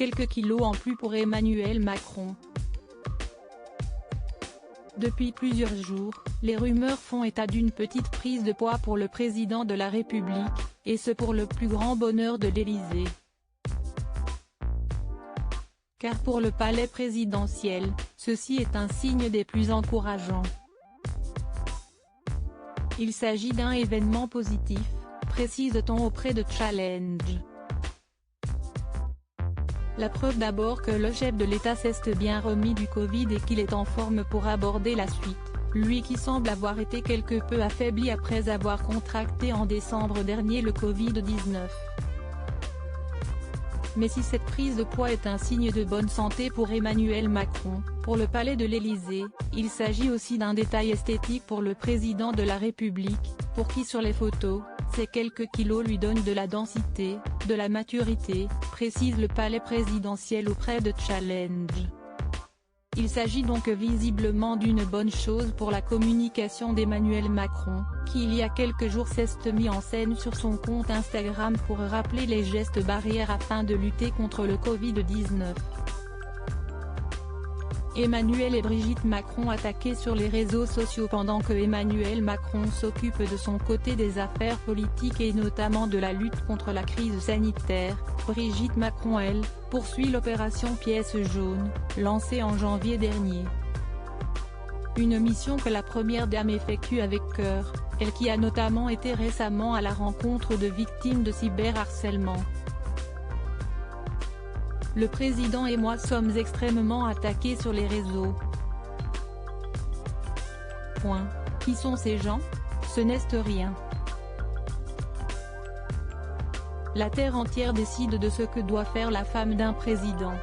quelques kilos en plus pour Emmanuel Macron. Depuis plusieurs jours, les rumeurs font état d'une petite prise de poids pour le président de la République, et ce pour le plus grand bonheur de l'Élysée. Car pour le palais présidentiel, ceci est un signe des plus encourageants. Il s'agit d'un événement positif, précise-t-on auprès de Challenge. La preuve d'abord que le chef de l'État s'est bien remis du Covid et qu'il est en forme pour aborder la suite, lui qui semble avoir été quelque peu affaibli après avoir contracté en décembre dernier le Covid-19. Mais si cette prise de poids est un signe de bonne santé pour Emmanuel Macron, pour le palais de l'Élysée, il s'agit aussi d'un détail esthétique pour le président de la République, pour qui sur les photos, ces quelques kilos lui donnent de la densité, de la maturité, précise le palais présidentiel auprès de Challenge. Il s'agit donc visiblement d'une bonne chose pour la communication d'Emmanuel Macron, qui il y a quelques jours s'est mis en scène sur son compte Instagram pour rappeler les gestes barrières afin de lutter contre le Covid-19. Emmanuel et Brigitte Macron attaqués sur les réseaux sociaux pendant que Emmanuel Macron s'occupe de son côté des affaires politiques et notamment de la lutte contre la crise sanitaire. Brigitte Macron elle, poursuit l'opération Pièce jaune, lancée en janvier dernier. Une mission que la première dame effectue avec cœur, elle qui a notamment été récemment à la rencontre de victimes de cyberharcèlement. Le président et moi sommes extrêmement attaqués sur les réseaux. Qui sont ces gens? Ce n'est rien. La terre entière décide de ce que doit faire la femme d'un président.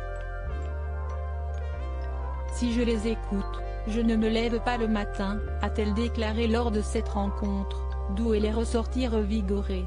Si je les écoute, je ne me lève pas le matin, a-t-elle déclaré lors de cette rencontre, d'où elle est ressortie revigorée.